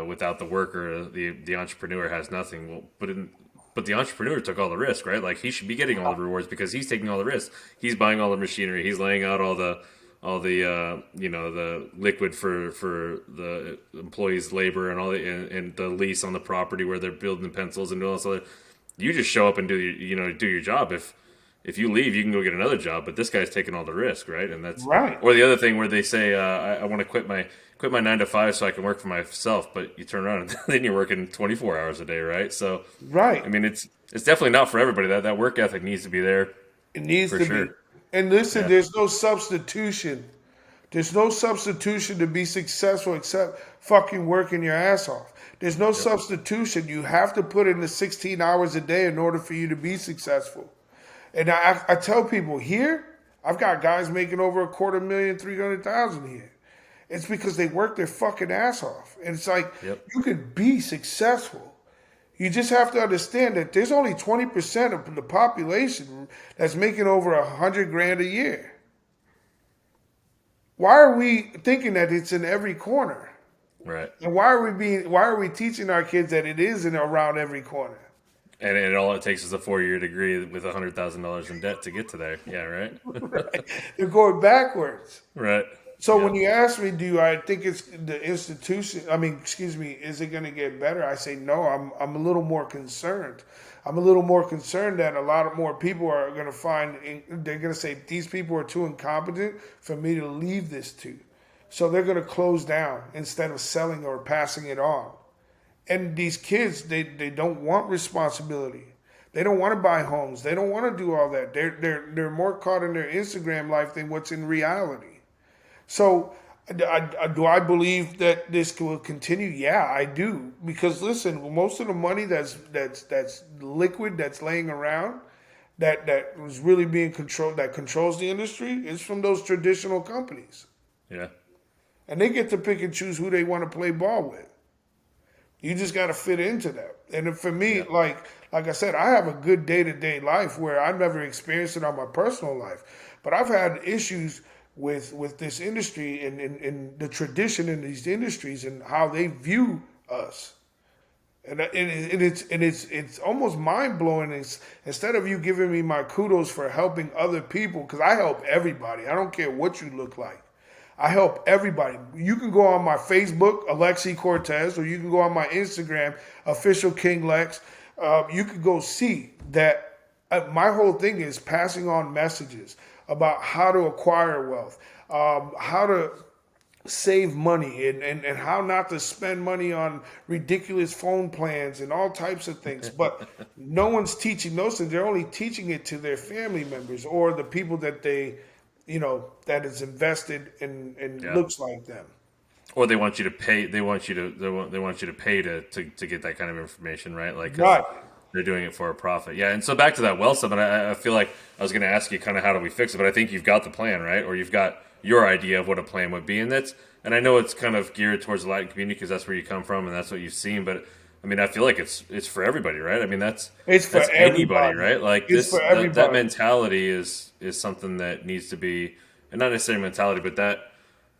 without the worker, the entrepreneur has nothing. Well, but the entrepreneur took all the risk, right? Like he should be getting all the rewards because he's taking all the risk. He's buying all the machinery. He's laying out all the the liquid for the employees' labor and and the lease on the property where they're building the pencils and all this other. You just show up and do your job. If you leave, you can go get another job. But this guy's taking all the risk, right? And that's Right. Or the other thing where they say, I want to quit my 9 to 5 so I can work for myself. But you turn around and then you're working 24 hours a day, right? So Right. I mean, it's definitely not for everybody. That work ethic needs to be there. It needs For to sure. be. And listen, Yeah. there's no substitution. There's no substitution to be successful except fucking working your ass off. There's no substitution. You have to put in the 16 hours a day in order for you to be successful. And I tell people here, I've got guys making over $250,000, 300,000 here. It's because they work their fucking ass off. And it's like, Yep. you could be successful. You just have to understand that there's only 20% of the population that's making over $100,000 a year. Why are we thinking that it's in every corner? Right. And why are we teaching our kids that it isn't around every corner? And all it takes is a 4-year degree with $100,000 in debt to get to there. Yeah, right. Right? They're going backwards. Right. So Yeah. when you ask me, do I think it's the institution? Is it going to get better? I say no. I'm a little more concerned. I'm a little more concerned that a lot of more people are going to they're going to say these people are too incompetent for me to leave this to. So they're going to close down instead of selling or passing it on. And these kids, they don't want responsibility. They don't want to buy homes. They don't want to do all that. They're more caught in their Instagram life than what's in reality. So, do I believe that this will continue? Yeah, I do. Because listen, most of the money that's liquid, that's laying around, that was really being controlled, that controls the industry, is from those traditional companies, Yeah. and they get to pick and choose who they want to play ball with. You just got to fit into that. And for me, Yeah. like I said, I have a good day-to-day life where I've never experienced it on my personal life, but I've had issues with this industry and the tradition in these industries and how they view us. And it's almost mind blowing. Instead of you giving me my kudos for helping other people, because I help everybody. I don't care what you look like. I help everybody. You can go on my Facebook, Alexi Cortez, or you can go on my Instagram, Official King Lex. You can go see that my whole thing is passing on messages about how to acquire wealth, how to save money, and how not to spend money on ridiculous phone plans and all types of things. But no one's teaching those things. They're only teaching it to their family members or the people that that is invested and Yeah. looks like them. Or they want you to pay. They want you to pay to get that kind of information, right? Like, 'cause Right. They're doing it for a profit. Yeah. And so back to that wealth summit, I feel like I was going to ask you kind of how do we fix it, but I think you've got the plan, right? Or you've got your idea of what a plan would be. And I know it's kind of geared towards the Latin community because that's where you come from and that's what you've seen. But I mean, I feel like it's for everybody, right? I mean, it's for anybody, everybody. right? Like It's for everybody. that mentality is something that needs to be, and not necessarily mentality, but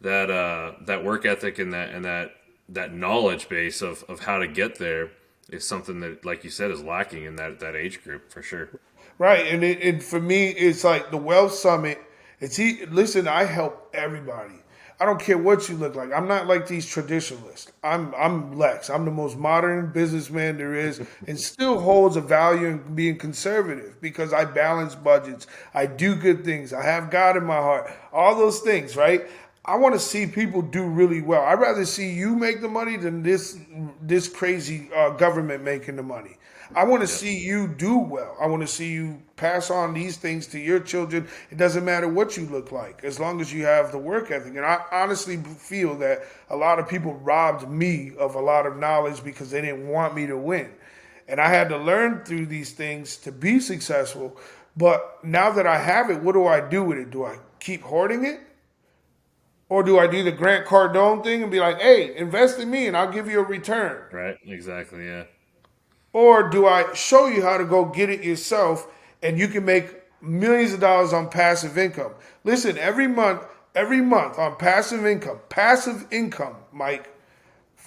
that work ethic and that knowledge base of how to get there is something that, like you said, is lacking in that age group for sure. Right, and for me, it's like the Wealth Summit. Listen, I help everybody. I don't care what you look like. I'm not like these traditionalists. I'm Lex. I'm the most modern businessman there is, and still holds a value in being conservative because I balance budgets. I do good things. I have God in my heart. All those things, right? I want to see people do really well. I'd rather see you make the money than this crazy government making the money. I want to see you do well. I want to see you pass on these things to your children. It doesn't matter what you look like, as long as you have the work ethic. And I honestly feel that a lot of people robbed me of a lot of knowledge because they didn't want me to win. And I had to learn through these things to be successful. But now that I have it, what do I do with it? Do I keep hoarding it? Or do I do the Grant Cardone thing and be like, hey, invest in me and I'll give you a return? Right, exactly, yeah. Or do I show you how to go get it yourself and you can make millions of dollars on passive income? Listen, every month on passive income, Mike,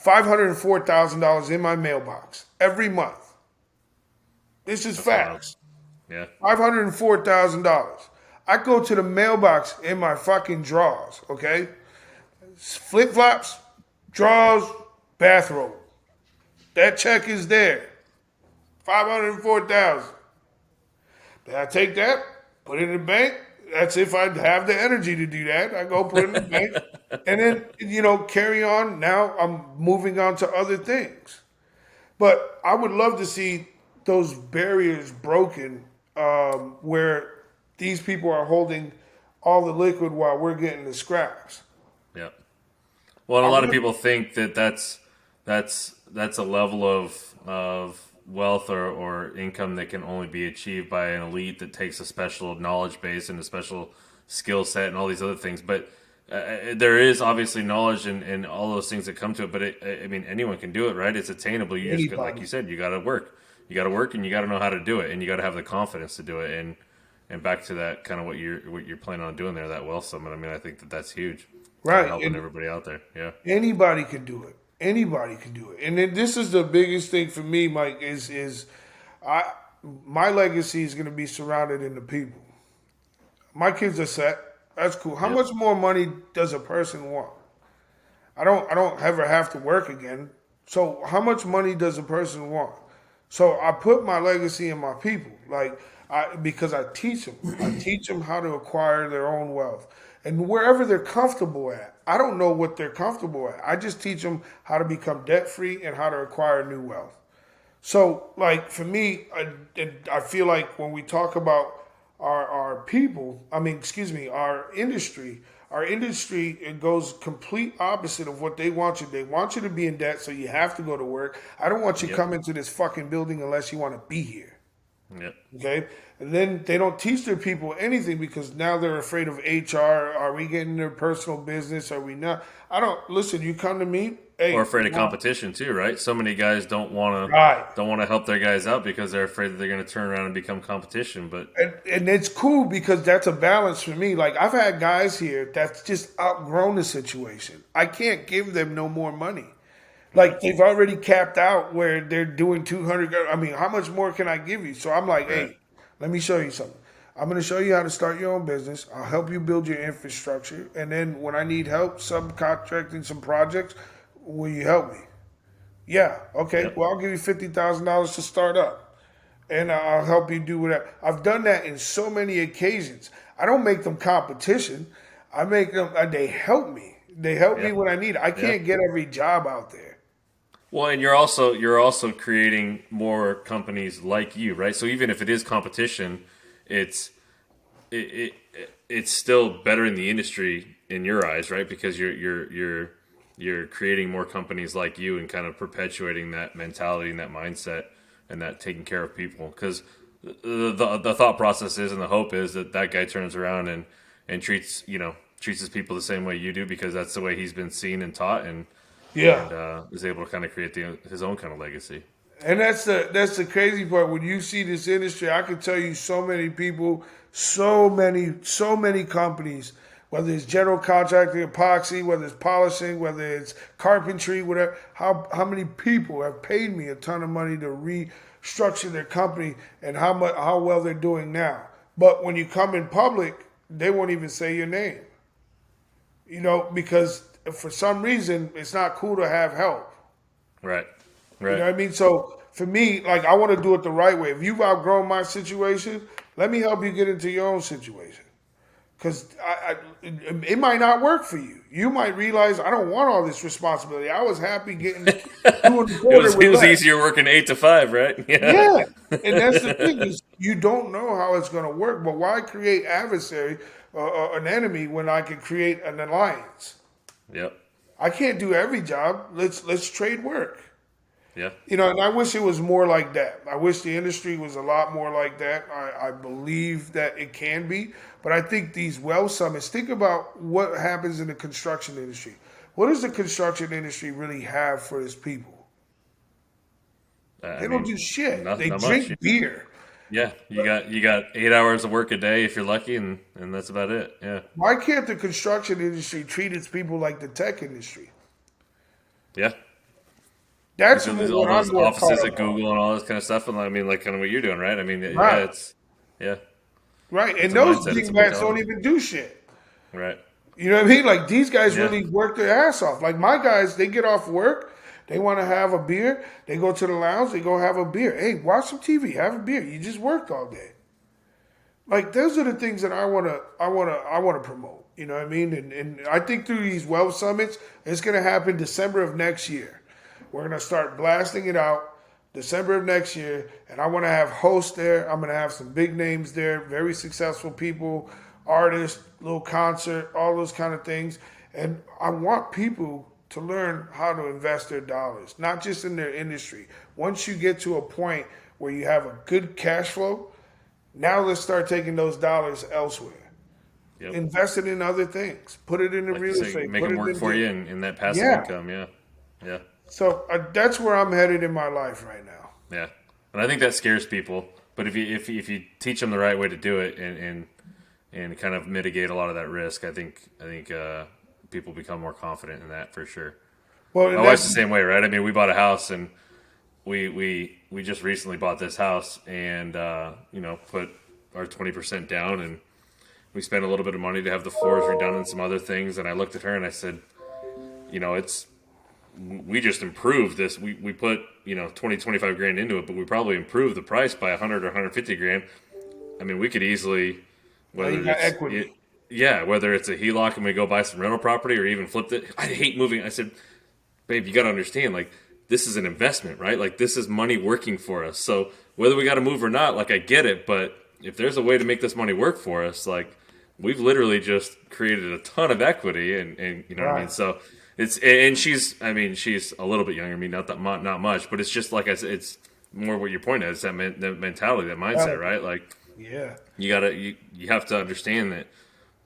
$504,000 in my mailbox every month. This is facts. Yeah. $504,000. I go to the mailbox in my fucking drawers, okay? Flip-flops, drawers, bathrobe. That check is there. $504,000. Then I take that, put it in the bank. That's if I have the energy to do that. I go put it in the bank. And then, carry on. Now I'm moving on to other things. But I would love to see those barriers broken where these people are holding all the liquid while we're getting the scraps. Yeah. Well, and a lot of people think that that's a level of wealth or income that can only be achieved by an elite that takes a special knowledge base and a special skill set and all these other things. But there is obviously knowledge and all those things that come to it. But anyone can do it, right? It's attainable. You just, like you said, you got to work. You got to work, and you got to know how to do it, and you got to have the confidence to do it. And back to that kind of what you're planning on doing there, that wealth summit. I mean, I think that's huge. Right, helping everybody out there. Yeah, anybody can do it. Anybody can do it. And then this is the biggest thing for me, Mike, is my legacy is going to be surrounded in the people. My kids are set. That's cool. How much more money does a person want? I don't ever have to work again. So how much money does a person want? So I put my legacy in my people, because I teach them. I teach them how to acquire their own wealth. And wherever they're comfortable at, I don't know what they're comfortable at. I just teach them how to become debt-free and how to acquire new wealth. So, for me, I feel like when we talk about our people, our industry, it goes complete opposite of what they want you. They want you to be in debt, so you have to go to work. I don't want you to come into this fucking building unless you want to be here. Yep. Okay? And then they don't teach their people anything because now they're afraid of HR. Are we getting their personal business? Are we not? Listen, you come to me. Hey, or afraid of competition too, right? So many guys don't want to help their guys out because they're afraid that they're going to turn around and become competition. But and it's cool because that's a balance for me. I've had guys here that's just outgrown the situation. I can't give them no more money. They've already capped out where they're doing 200. How much more can I give you? So I'm like, hey, let me show you something. I'm going to show you how to start your own business. I'll help you build your infrastructure. And then when I need help subcontracting some projects, will you help me? Yeah. Okay. Yep. Well, I'll give you $50,000 to start up. And I'll help you do whatever. I've done that in so many occasions. I don't make them competition. I make them, they help me. They help me when I need it. I can't get every job out there. Well, and you're also creating more companies like you, right? So even if it is competition, it's still better in the industry in your eyes, right? Because you're creating more companies like you and kind of perpetuating that mentality and that mindset and that taking care of people. Because the thought process is, and the hope is that that guy turns around and treats his people the same way you do, because that's the way he's been seen and taught, and Yeah. is able to kind of create his own kind of legacy. And that's the crazy part. When you see this industry, I can tell you so many people, so many companies, whether it's general contracting, epoxy, whether it's polishing, whether it's carpentry, whatever, how many people have paid me a ton of money to restructure their company and how well they're doing now. But when you come in public, they won't even say your name. Because for some reason it's not cool to have help. Right. You know what I mean? So for me, like, I want to do it the right way. If you've outgrown my situation, let me help you get into your own situation. Because it might not work for you. You might realize, I don't want all this responsibility. I was happy doing the quarter It was less. easier working 8 to 5, right? Yeah. And that's the thing, is you don't know how it's going to work. But why create an enemy, when I can create an alliance? Yep. I can't do every job. Let's trade work. Yeah. And I wish it was more like that. I wish the industry was a lot more like that. I believe that it can be. But I think these well summits, think about what happens in the construction industry. What does the construction industry really have for its people? They don't do shit. They Not drink much. beer. Yeah, you got 8 hours of work a day if you're lucky, and that's about it. Yeah. Why can't the construction industry treat its people like the tech industry? Yeah. That's There's all what I'm those more offices caught at up on. Google and all this kind of stuff, and I mean, like, kind of what you're doing, right? I mean, Right. yeah, Right. it's And a those mindset, it's a dingbats don't mentality, even do shit. right? You know what I mean? Like, these guys Yeah, really work their ass off. Like, my guys, they get off work, they want to have a beer, they go to the lounge, they go have a beer. Hey, watch some TV, have a beer. You just worked all day. Like, those are the things that I wanna promote. You know what I mean? And I think through these wealth summits, it's gonna happen December of next year. We're gonna start blasting it out December of next year, and I want to have hosts there. I'm gonna have some big names there, very successful people, artists, little concert, all those kind of things. And I want people to learn how to invest their dollars, not just in their industry. Once you get to a point where you have a good cash flow, now let's start taking those dollars elsewhere. yep. Invest it in other things. Put it in the Like you real say, estate. make Put them it work in for you, and that passive yeah. income. Yeah, yeah, So that's where I'm headed in my life right now. yeah. And I think that scares people. But if you teach them the right way to do it, and kind of mitigate a lot of that risk, I think people become more confident in that for sure. Well, My wife's the same way, right? I mean, we bought a house, and we just recently bought this house, and put our 20% down, and we spent a little bit of money to have the floors redone and some other things. And I looked at her and I said, we just improved this. We put 20-25 grand into it, but we probably improved the price by 100 or 150 grand. I mean, we could easily, whether you got it's equity. whether it's a HELOC and we go buy some rental property, or even flipped it. I hate moving. I said, babe, you got to understand, like, this is an investment, right? Like, this is money working for us. So whether we got to move or not, like, I get it, but if there's a way to make this money work for us, like, we've literally just created a ton of equity, and you know what I mean? Right. So and she's a little bit younger than me, not much, but it's just like I said, it's more what your point is, that mentality, that mindset, right? Like, Yeah. you have to understand that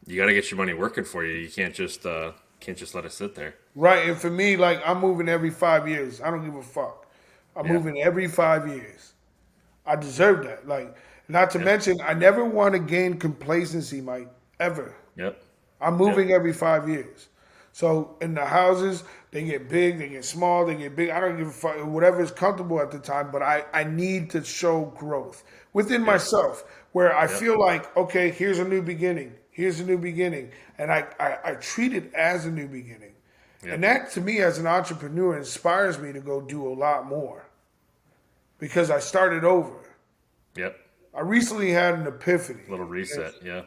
you got to get your money working for you. You can't just let it sit there. Right. And for me, like, I'm moving every 5 years. I don't give a fuck. I'm Yeah. moving every 5 years. I deserve that. Like, not to Yeah. mention, I never want to gain complacency, Mike, ever. Yep. I'm moving every 5 years. So in the houses, they get big, they get small, they get big. I don't give a fuck, whatever is comfortable at the time, but I need to show growth within myself, where I feel like, okay, here's a new beginning. Here's a new beginning. And I treat it as a new beginning. Yep. And that, to me, as an entrepreneur, inspires me to go do a lot more, because I started over. Yep. I recently had an epiphany. Little reset. Yeah.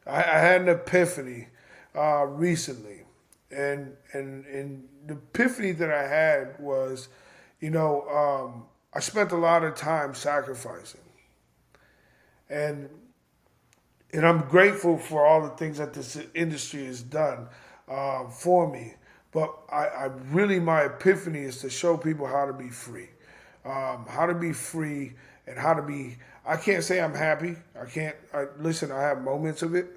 I had an epiphany recently, and the epiphany that I had was, I spent a lot of time sacrificing, and I'm grateful for all the things that this industry has done for me. But I really, my epiphany is to show people how to be free. how to be free, and how to be. I can't say I'm happy. I can't. Listen, I have moments of it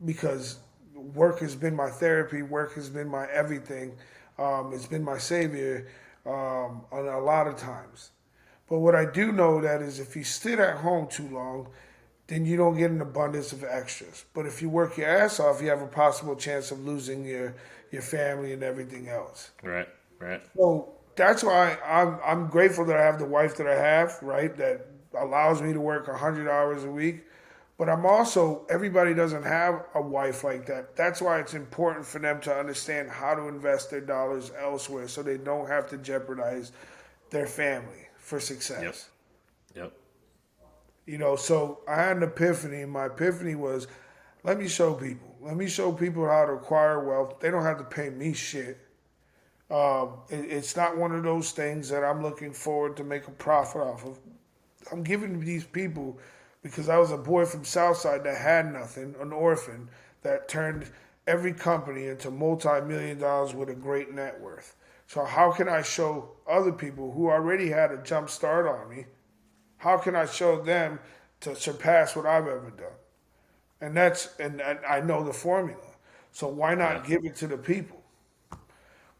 because work has been my therapy. Work has been my everything. It's been my savior on a lot of times. But what I do know that is if you sit at home too long, then you don't get an abundance of extras. But if you work your ass off, you have a possible chance of losing your family and everything else. Right. So that's why I'm grateful that I have the wife that I have, right? That allows me to work 100 hours a week. But I'm also, everybody doesn't have a wife like that. That's why it's important for them to understand how to invest their dollars elsewhere so they don't have to jeopardize their family for success. Yep. So I had an epiphany, and my epiphany was, let me show people. Let me show people how to acquire wealth. They don't have to pay me shit. It's not one of those things that I'm looking forward to make a profit off of. I'm giving these people because I was a boy from Southside that had nothing, an orphan that turned every company into multi-million dollars with a great net worth. So how can I show other people who already had a jump start on me, how can I show them to surpass what I've ever done? And I know the formula. So why not give it to the people?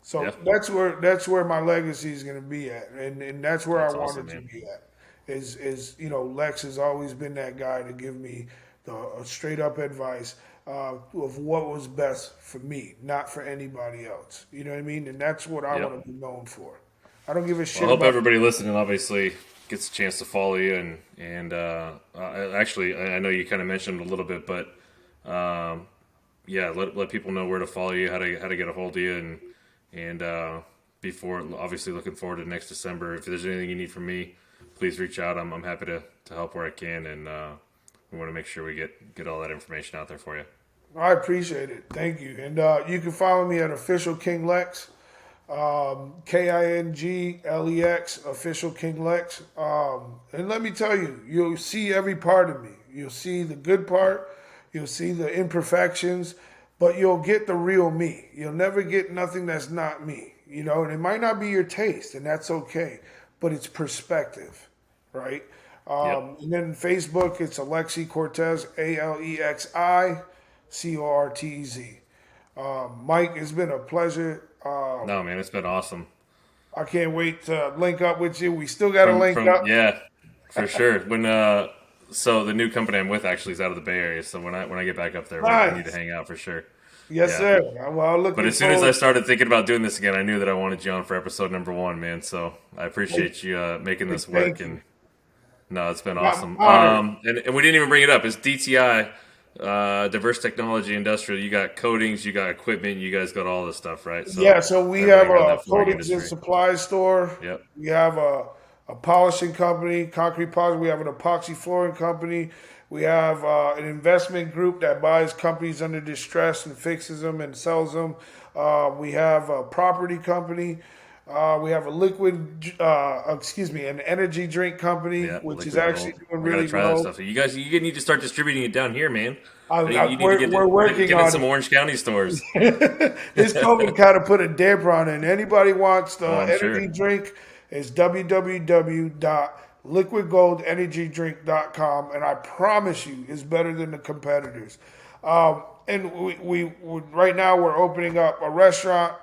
So that's where my legacy is going to be at, and that's where That's I awesome, wanted man. to be at. Lex has always been that guy to give me the straight up advice of what was best for me, not for anybody else. You know what I mean? And that's what I want to be known for. I don't give a shit Well, I hope about. everybody listening obviously gets a chance to follow you, and actually, I know you kind of mentioned a little bit, but let people know where to follow you, how to get a hold of you, and before obviously looking forward to next December. If there's anything you need from me, please reach out. I'm happy to help where I can, and we want to make sure we get all that information out there for you. I appreciate it. Thank you. And you can follow me at Official King Lex, KINGLEX, Official King Lex. And let me tell you, you'll see every part of me. You'll see the good part, you'll see the imperfections, but you'll get the real me. You'll never get nothing that's not me. And it might not be your taste, and that's okay, but it's perspective, right? And then Facebook, it's Alexi Cortez, ALEXI Mike, it's been a pleasure. No, man, it's been awesome. I can't wait to link up with you. We still got to link up. Yeah, for sure. When so the new company I'm with actually is out of the Bay Area. So when I get back up there, we need to hang out for sure. Yes, sir. Well, but as soon as I started thinking about doing this again, I knew that I wanted you on for episode number 1, man. So I appreciate you making this work. And no, it's been awesome. And we didn't even bring it up. It's DTI, Diverse Technology Industrial. You got coatings, you got equipment, you guys got all this stuff, right? So we have a coatings and supply store. Yep. We have a polishing company, concrete polish. We have an epoxy flooring company. We have an investment group that buys companies under distress and fixes them and sells them. We have a property company. We have an energy drink company, which is actually doing really well. That stuff. You need to start distributing it down here, man. We're working on some Orange County stores. This COVID kind of put a damper on it. Anybody wants the energy drink, it's www.liquidgoldenergydrink.com, and I promise you, it's better than the competitors. And we right now we're opening up a restaurant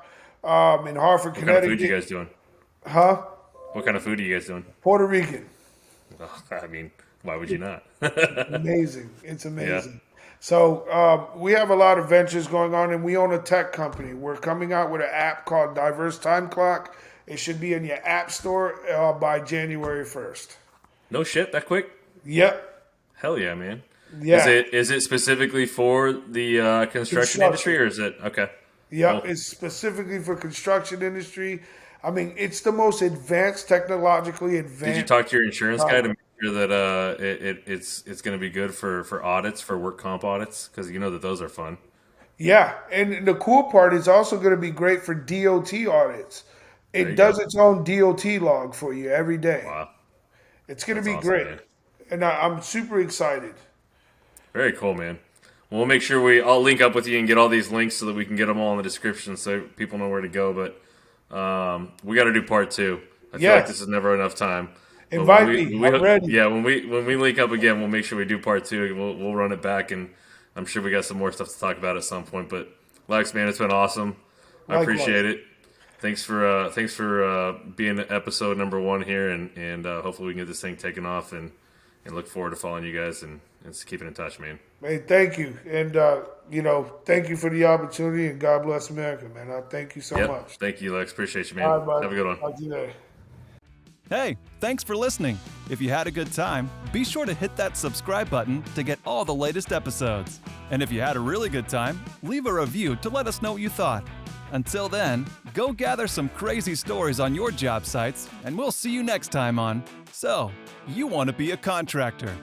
in Hartford, Connecticut. What kind of food you guys doing? Huh? What kind of food are you guys doing? Puerto Rican. Oh, I mean, why would you not? Amazing. It's amazing. Yeah. So we have a lot of ventures going on, and we own a tech company. We're coming out with an app called Diverse Time Clock. It should be in your app store by January 1st. No shit, that quick? Yep. Hell yeah, man. Yeah. Is it specifically for the construction industry, or is it okay? Yep, It's specifically for construction industry. I mean, it's the most advanced, technologically advanced. Did you talk to your insurance guy to make sure that it's going to be good for audits, for work comp audits? Because you know that those are fun. Yeah, and the cool part is also going to be great for DOT audits. It does its own DOT log for you every day. Wow. It's going to be awesome, great. Man. And I'm super excited. Very cool, man. We'll make sure I'll link up with you and get all these links so that we can get them all in the description so people know where to go. But we got to do part 2. I feel like Yes. this is never enough time. But Invite when me. I'm ready. Yeah, when we link up again, we'll make sure we do part 2. We'll run it back, and I'm sure we got some more stuff to talk about at some point. But Lex, man, it's been awesome. I Likewise. appreciate it. Thanks for being episode number 1 here, and hopefully we can get this thing taken off, and look forward to following you guys and keeping in touch, man. Hey, thank you. And, thank you for the opportunity, and God bless America, man. I thank you so much. Thank you, Lex. Appreciate you, man. All right, bud. Have a good one. Talk to you later. Hey, thanks for listening. If you had a good time, be sure to hit that subscribe button to get all the latest episodes. And if you had a really good time, leave a review to let us know what you thought. Until then, go gather some crazy stories on your job sites, and we'll see you next time on So, You Want to Be a Contractor.